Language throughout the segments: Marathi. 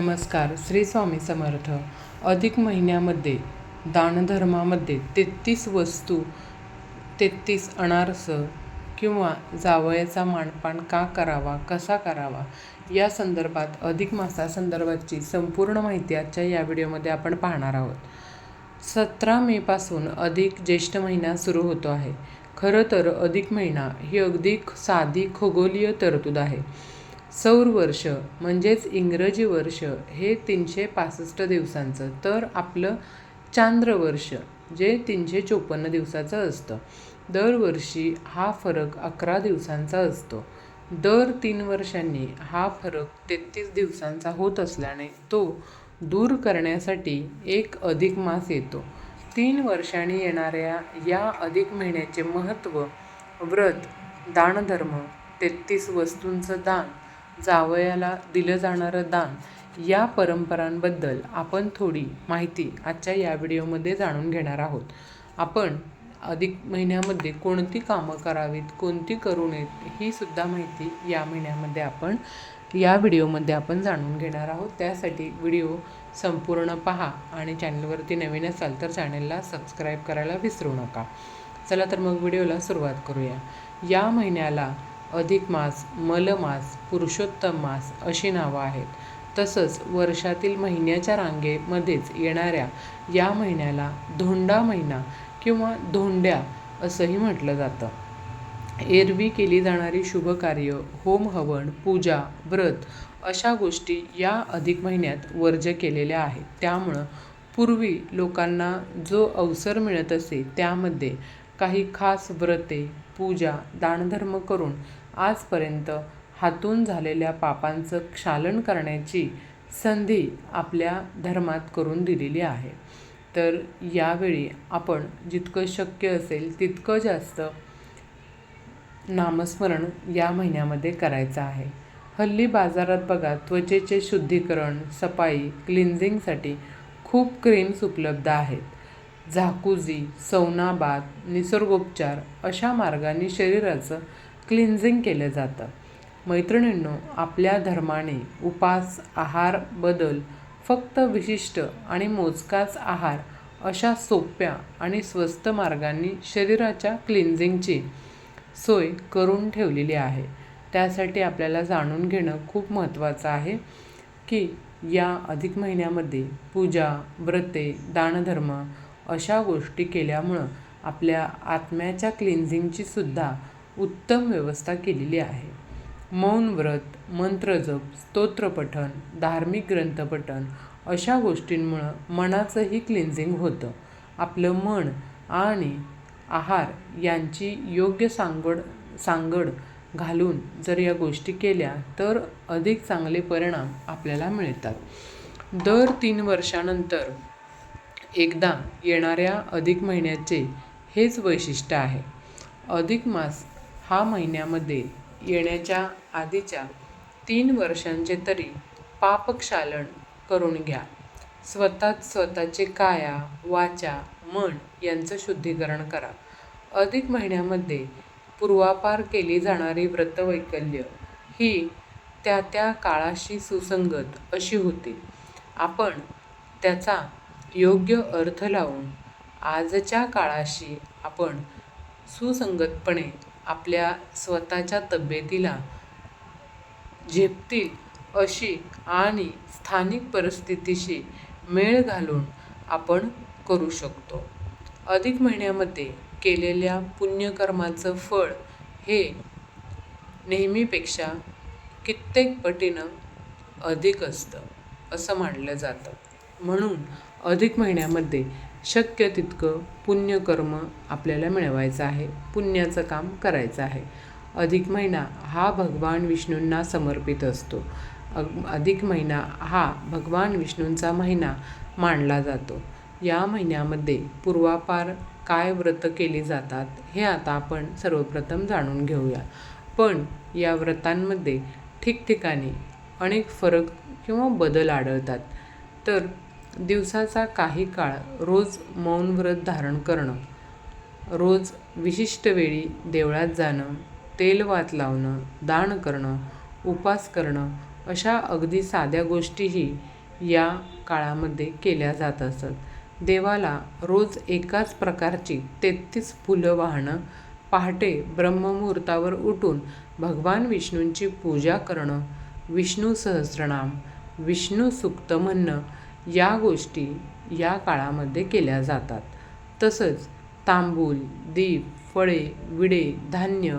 नमस्कार. श्री स्वामी समर्थ. अधिक महिन्यामध्ये दानधर्मामध्ये 33 वस्तू, 33 अनारस किंवा जावयाचा मानपान का करावा, कसा करावा, या संदर्भात अधिक मासासंदर्भातची संपूर्ण माहिती आजच्या या व्हिडिओमध्ये आपण पाहणार आहोत. 17 मेपासून अधिक ज्येष्ठ महिना सुरू होतो आहे. खरं तर अधिक महिना ही अगदी साधी खगोलीय तरतूद आहे. सौर वर्ष म्हणजेच इंग्रजी वर्ष हे 365 दिवसांचं, तर आपलं चांद्र वर्ष जे 354 दिवसाचं असतं. दरवर्षी हा फरक 11 दिवसांचा असतो. दर 3 वर्षांनी हा फरक 33 दिवसांचा होत असल्याने तो दूर करण्यासाठी एक अधिक मास येतो. 3 वर्षांनी येणाऱ्या या अधिक महिन्याचे महत्त्व, व्रत, दानधर्म, 33 वस्तूंचं दान, जावयाला दिलं जाणारं दान, या परंपरांबद्दल आपण थोडी माहिती आजच्या या व्हिडिओमध्ये जाणून घेणार आहोत. आपण अधिक महिन्यामध्ये कोणती कामं करावीत, कोणती करू नयेत, ही सुद्धा माहिती या व्हिडिओमध्ये आपण जाणून घेणार आहोत. त्यासाठी व्हिडिओ संपूर्ण पहा आणि चॅनलवरती नवीन असाल तर चॅनलला सबस्क्राईब करायला विसरू नका. चला तर मग व्हिडिओला सुरुवात करूया. या महिन्याला अधिक मास, मलमास, पुरुषोत्तम मास अशी नावं आहेत. तसंच वर्षातील महिन्याच्या रांगेमध्येच येणाऱ्या या महिन्याला धोंडा महिना किंवा धोंड्या असंही म्हटलं जातं. एरवी केली जाणारी शुभकार्य, होम हवन, पूजा, व्रत अशा गोष्टी या अधिक महिन्यात वर्ज्य केलेल्या आहेत. त्यामुळं पूर्वी लोकांना जो अवसर मिळत असे त्यामध्ये काही खास व्रते, पूजा, दानधर्म करून आजपर्यंत हातून झालेल्या पापांचं क्षालन करण्याची संधी आपल्या धर्मात करून दिलेली आहे. तर यावेळी आपण जितकं शक्य असेल तितकं जास्त नामस्मरण या महिन्यामध्ये करायचं आहे. हल्ली बाजारात बघा, त्वचेचे शुद्धीकरण, सफाई, क्लिन्झिंगसाठी खूप क्रीम्स उपलब्ध आहेत. झाकुझी, सौना बाथ, निसर्गोपचार अशा मार्गांनी शरीराचं क्लिन्झिंग केलं जातं. मैत्रिणींनो, आपल्या धर्माने उपास, आहार बदल, फक्त विशिष्ट आणि मोजकाच आहार अशा सोप्या आणि स्वस्त मार्गांनी शरीराच्या क्लिन्झिंगची सोय करून ठेवलेली आहे. त्यासाठी आपल्याला जाणून घेणं खूप महत्त्वाचं आहे की या अधिक महिन्यामध्ये पूजा, व्रते, दानधर्म अशा गोष्टी केल्यामुळं आपल्या आत्म्याच्या क्लिन्झिंगची सुद्धा उत्तम व्यवस्था केलेली आहे. मौन व्रत, मंत्रजप, स्तोत्रपठण, धार्मिक ग्रंथपठण अशा गोष्टींमुळं मनाचंही क्लिन्झिंग होतं. आपलं मन आणि आहार यांची योग्य सांगड घालून जर या गोष्टी केल्या तर अधिक चांगले परिणाम आपल्याला मिळतात. दर 3 वर्षानंतर एकदा येणाऱ्या अधिक महिन्याचे हेच वैशिष्ट्य आहे. अधिक मास हा महिन्यामध्ये येण्याच्या आधीच्या 3 वर्षांचे तरी पापक्षालन करून घ्या. स्वतःचे काया, वाचा, मन यांचं शुद्धीकरण करा. अधिक महिन्यामध्ये पूर्वापार केली जाणारी व्रतवैकल्य ही त्या काळाशी सुसंगत अशी होती. आपण त्याचा योग्य अर्थ लावून आजच्या काळाशी आपण सुसंगतपणे आपल्या स्वतःच्या तब्येतीला झेपतील अशी आणि स्थानिक परिस्थितीशी मेळ घालून आपण करू शकतो. अधिक महिन्यामध्ये केलेल्या पुण्यकर्माचं फळ हे नेहमीपेक्षा कित्येक पटीनं अधिक असतं असं मानलं जातं. म्हणून अधिक महिन्यामध्ये शक्य तितकं पुण्यकर्म आपल्याला मिळवायचं आहे, पुण्याचं काम करायचं आहे. अधिक महिना हा भगवान विष्णूंना समर्पित असतो. अधिक महिना हा भगवान विष्णूंचा महिना मानला जातो. या महिन्यामध्ये पूर्वापार काय व्रत केली जातात हे आता आपण सर्वप्रथम जाणून घेऊया. पण या व्रतांमध्ये ठिकठिकाणी अनेक फरक किंवा बदल आढळतात. तर दिवसाचा काही काळ रोज मौन व्रत धारण करणं, रोज विशिष्ट वेळी देवळात जाणं, तेलवात लावणं, दान करणं, उपास करणं अशा अगदी साध्या गोष्टीही या काळामध्ये केल्या जात असत. देवाला रोज एकाच प्रकारची 33 फुलं वाहणं, पहाटे ब्रह्ममुहूर्तावर उठून भगवान विष्णूंची पूजा करणं, विष्णू सहस्रनाम, विष्णू सूक्त म्हणणं या गोष्टी या काळामध्ये केल्या जातात. तसंच तांबूल, दीप, फळे, विडे, धान्य,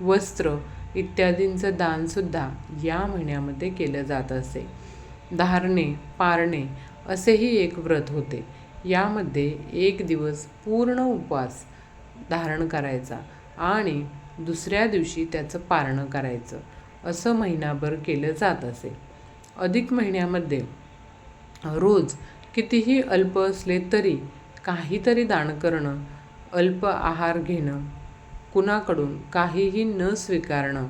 वस्त्र इत्यादींचं दानसुद्धा या महिन्यामध्ये केलं जात असे. धारणे, पारणे असेही एक व्रत होते. यामध्ये 1 दिवस पूर्ण उपवास धारण करायचा आणि दुसऱ्या दिवशी त्याचं पारणं करायचं, असं महिनाभर केलं जात असे. अधिक महिन्यामध्ये रोज कितीही अल्प असले तरी काहीतरी दान करणं, अल्प आहार घेणं, कुणाकडून काहीही न स्वीकारणं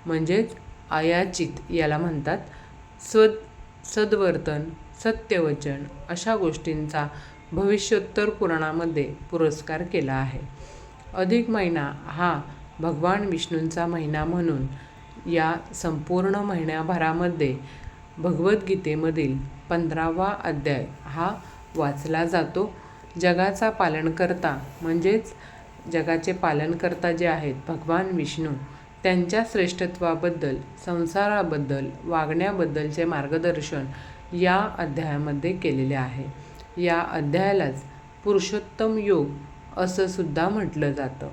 म्हणजेच अयाचित याला म्हणतात, सद्वर्तन, सत्यवचन अशा गोष्टींचा भविष्योत्तर पुराणामध्ये पुरस्कार केला आहे. अधिक महिना हा भगवान विष्णूंचा महिना म्हणून या संपूर्ण महिन्याभरामध्ये भगवद्गीतेमधील 15वा अध्याय हा वाचला जातो. जगाचा पालनकर्ता म्हणजेच जगाचे पालनकर्ता जे आहेत भगवान विष्णू, त्यांच्या श्रेष्ठत्वाबद्दल, संसाराबद्दल, वागण्याबद्दलचे मार्गदर्शन या अध्यायामध्ये केलेले आहे. या अध्यायालाच पुरुषोत्तम योग असं सुद्धा म्हटलं जातं.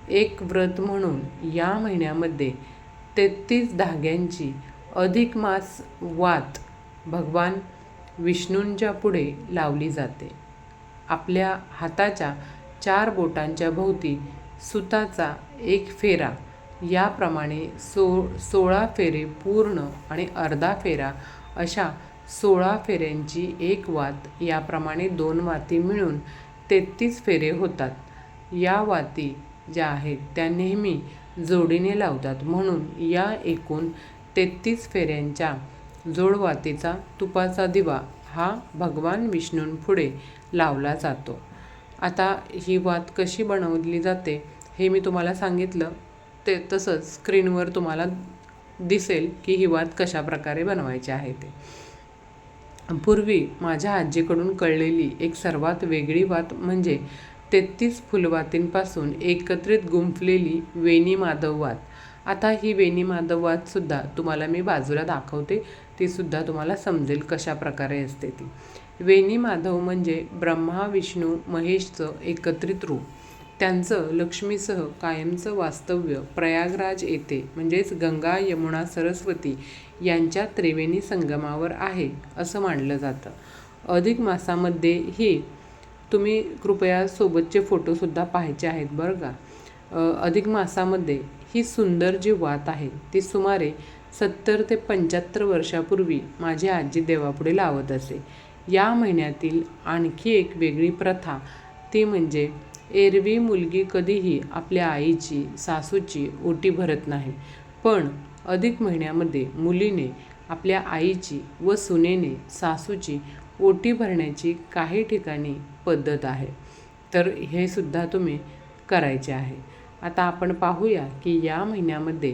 एक व्रत म्हणून या महिन्यामध्ये 33 धाग्यांची अधिक मास वात भगवान विष्णूंच्या पुढे लावली जाते. आपल्या हाताच्या 4 बोटांच्या भोवती सुताचा एक फेरा, याप्रमाणे 16 फेरे पूर्ण आणि अर्धा फेरा अशा 16 फेऱ्यांची एक वात, याप्रमाणे 2 वाती मिळून 33 फेरे होतात. या वाती ज्या आहेत त्या नेहमी जोडीने लावतात, म्हणून या एकूण 33 फेऱ्यांच्या जोडवातीचा तुपाचा दिवा हा भगवान विष्णूंपुढे लावला जातो. आता ही वात कशी बनवली जाते हे मी तुम्हाला सांगितलं, ते तसंच स्क्रीनवर तुम्हाला दिसेल की ही वात कशा प्रकारे बनवायची आहे ते. पूर्वी माझ्या आजीकडून कळलेली एक सर्वात वेगळी वात म्हणजे 33 फुलवातींपासून एकत्रित गुंफलेली वेणी माधव वात. आता ही वेणी माधव वातसुद्धा तुम्हाला मी बाजूला दाखवते, तीसुद्धा तुम्हाला समजेल कशा प्रकारे असते ती. वेणी माधव म्हणजे ब्रह्मा, विष्णू, महेशचं एकत्रित रूप. त्यांचं लक्ष्मीसह कायमचं वास्तव्य प्रयागराज येथे म्हणजेच गंगा, यमुना, सरस्वती यांच्या त्रिवेणी संगमावर आहे असं मानलं जातं. अधिक मासामध्येही तुम्ही कृपया सोबतचे फोटोसुद्धा पाहायचे आहेत बरं का. अधिक मासामध्ये ही सुंदर जी वात आहे ती सुमारे 70 ते 75 वर्षापूर्वी माझी आजी देवापुढे लावत असे. या महिन्यातील आणखी एक वेगळी प्रथा ती म्हणजे एरवी मुलगी कधीही आपल्या आईची, सासूची ओटी भरत नाही, पण अधिक महिन्यामध्ये मुलीने आपल्या आईची व सुनेने सासूची ओटी भरण्याची काही ठिकाणी पद्धत आहे. तर हे सुद्धा तुम्ही करायचे आहे. आता आपण पाहूया की या महिन्यामध्ये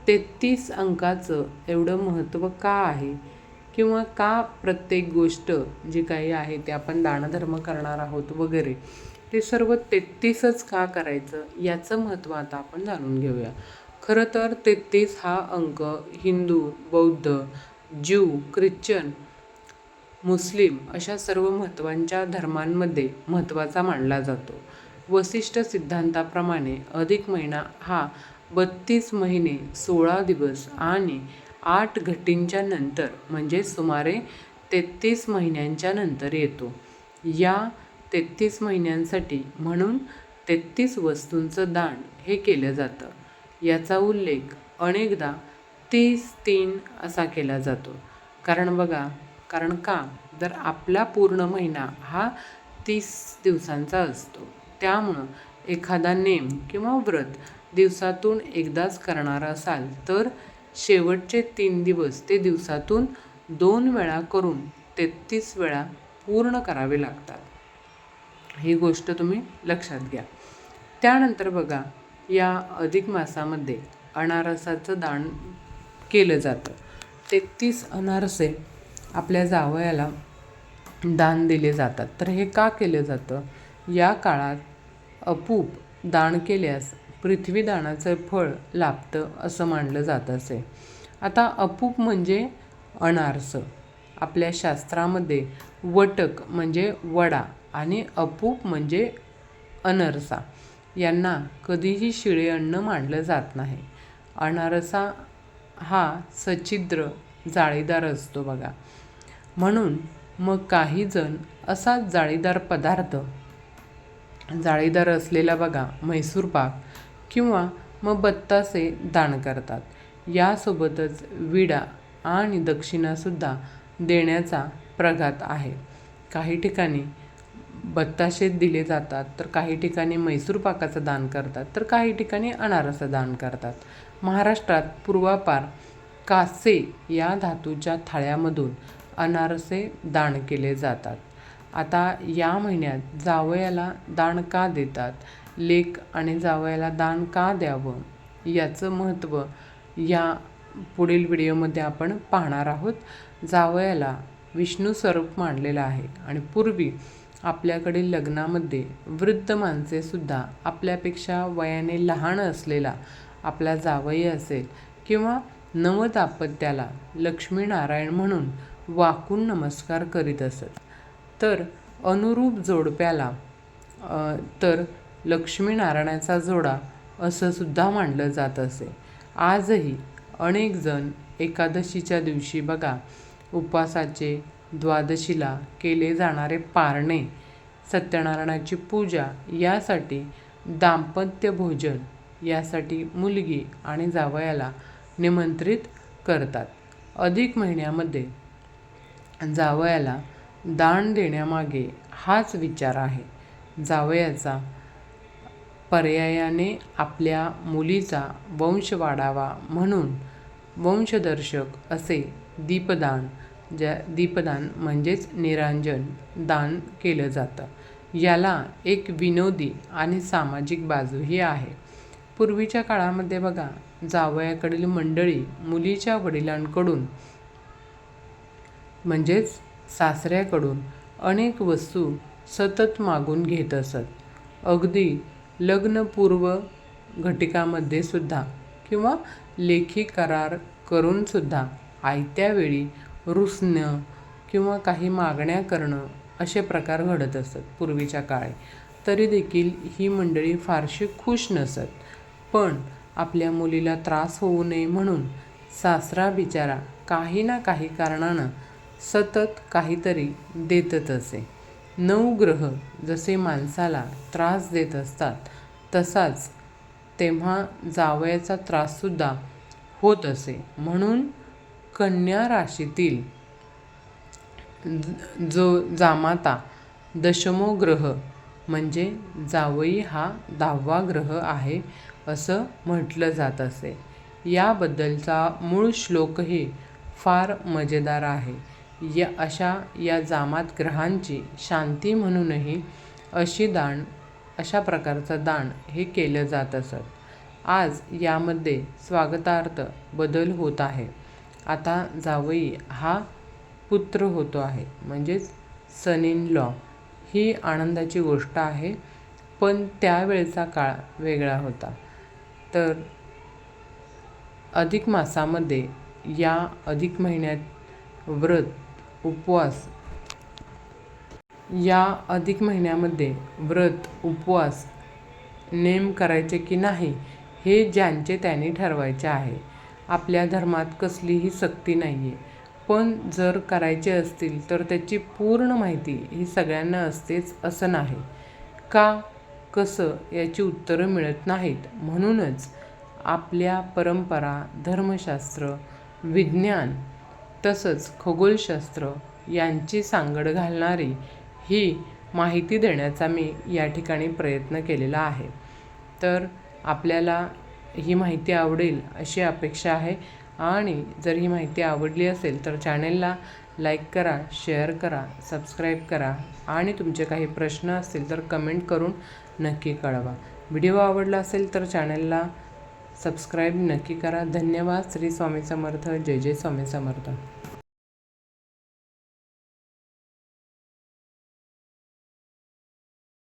33 अंकाचं एवढं महत्त्व का आहे, किंवा का प्रत्येक गोष्ट जी काही आहे ते आपण दानधर्म करणार आहोत वगैरे, ते सर्व 33च का करायचं याचं महत्त्व आता आपण जाणून घेऊया. खरं तर 33 हा अंक हिंदू, बौद्ध, ज्यू, ख्रिश्चन, मुस्लिम अशा सर्व महत्त्वाच्या धर्मांमध्ये महत्त्वाचा मानला जातो. वसिष्ठ सिद्धांताप्रमाणे अधिक महिना हा 32 महिने 16 दिवस आणि 8 घटींच्या नंतर म्हणजे सुमारे 33 महिन्यांच्या नंतर येतो. या 33 महिन्यांसाठी म्हणून 33 वस्तूंचं दान हे केलं जातं. याचा उल्लेख अनेकदा 30-3 असा केला जातो. कारण का तर आपला पूर्ण महिना हा 30 दिवसांचा असतो. त्यामुळं एखादा नेम किंवा व्रत दिवसातून एकदाच करणार असाल तर शेवटचे 3 दिवस ते दिवसातून 2 वेळा करून 33 वेळा पूर्ण करावे लागतात. ही गोष्ट तुम्ही लक्षात घ्या. त्यानंतर बघा, या अधिक मासामध्ये अनारसाचं दान केलं जातं. 33 अनारसे आपल्या जावयाला दान दिले जातात. तर हे का केलं जातं? या काळात अपूप दान केल्यास पृथ्वीदानाचं फळ लाभतं असं मानलं जात असे. आता अपूप म्हणजे अनारस. आपल्या शास्त्रामध्ये वटक म्हणजे वडा आणि अपूप म्हणजे अनरसा यांना कधीही शिळे अन्न मानलं जात नाही. अनारसा हा सच्छिद्र जाळीदार असतो बघा. म्हणून मग काही जण असाच जाळीदार पदार्थ, जाळीदार असलेला बघा म्हैसूर पाक किंवा मग बत्तासे दान करतात. यासोबतच विडा आणि दक्षिणासुद्धा देण्याचा प्रघात आहे. काही ठिकाणी बत्ताशे दिले जातात, तर काही ठिकाणी म्हैसूर पाकाचं दान करतात, तर काही ठिकाणी अनारसा दान करतात. महाराष्ट्रात पूर्वापार कासे या धातूच्या थाळ्यामधून अनारसे दान केले जातात. आता या महिन्यात जावयाला दान का देतात, लेक आणि जावयाला दान का द्यावं याचं महत्त्व या पुढील व्हिडिओमध्ये आपण पाहणार आहोत. जावयाला विष्णू स्वरूप मानलेलं आहे आणि पूर्वी आपल्याकडे लग्नामध्ये वृद्ध माणसेसुद्धा आपल्यापेक्षा वयाने लहान असलेला आपला जावई असेल किंवा नवदाम्पत्याला लक्ष्मीनारायण म्हणून वाकून नमस्कार करीत असत. तर अनुरूप जोडप्याला तर लक्ष्मीनारायणाचा जोडा असं सुद्धा मानलं जात असे. आजही अनेक जण एकादशीच्या दिवशी बघा उपवासाचे, द्वादशीला केले जाणारे पारणे, सत्यनारायणाची पूजा यासाठी दाम्पत्य भोजन यासाठी मुलगी आणि जावयाला निमंत्रित करतात. अधिक महिन्यामध्ये जावयाला दान देण्यामागे हाच विचार आहे. जावयाचा पर्यायाने आपल्या मुलीचा वंश वाढावा म्हणून वंशदर्शक असे दीपदान म्हणजेच निरांजन दान केलं जातं. याला एक विनोदी आणि सामाजिक बाजूही आहे. पूर्वीच्या काळामध्ये बघा जावयाकडील मंडळी मुलीच्या वडिलांकडून म्हणजेच सासऱ्याकडून अनेक वस्तू सतत मागून घेत असत. अगदी लग्नपूर्व घटिकामध्ये सुद्धा किंवा लेखी करार करूनसुद्धा आयत्या वेळी रुसणं किंवा काही मागण्या करणं असे प्रकार घडत असत पूर्वीच्या काळी. तरी देखील ही मंडळी फारशी खुश नसत. पण आपल्या मुलीला त्रास होऊ नये म्हणून सासरा बिचारा काही ना काही कारणानं सतत काहीतरी देतच असे. 9 ग्रह जसे माणसाला त्रास देत असतात, तसाच तेव्हा जावयाचा त्राससुद्धा होत असे. म्हणून कन्या राशीतील जो जामाता दशमो ग्रह म्हणजे जावई हा 10वा ग्रह आहे असं म्हटलं जात असे. याबद्दलचा मूळ श्लोकही फार मजेदार आहे. या जामात ग्रहांची शांती म्हणूनही अशा प्रकारचं दान हे केलं जात असत. आज यामध्ये स्वागतार्थ बदल होत आहे. आता जावई हा पुत्र होतो आहे म्हणजेच सन इन लॉ. ही आनंदाची गोष्ट आहे, पण त्यावेळचा काळ वेगळा होता. तर अधिक मासामध्ये या अधिक महिन्यात व्रत उपवास नेम करायचे की नाही हे ज्यांचे त्यांनी ठरवायचे आहे. आपल्या धर्मात कसलीही सक्ती नाही आहे. पण जर करायचे असतील तर त्याची पूर्ण माहिती ही सगळ्यांना असतेच असं नाही. का, कसं याची उत्तरं मिळत नाहीत. म्हणूनच आपल्या परंपरा, धर्मशास्त्र, विज्ञान तसंच खगोलशास्त्र यांची सांगड घालणारी ही माहिती देण्याचा मी या ठिकाणी प्रयत्न केलेला आहे. तर आपल्याला ही माहिती आवडेल अशी अपेक्षा आहे. आणि जर ही माहिती आवडली असेल तर चॅनेलला लाईक करा, शेअर करा, सबस्क्राईब करा आणि तुमचे काही प्रश्न असतील तर कमेंट करून नक्की कळवा. व्हिडिओ आवडला असेल तर चॅनेलला सबस्क्राईब नक्की करा. धन्यवाद. श्री स्वामी समर्थ. जय जय स्वामी समर्थ.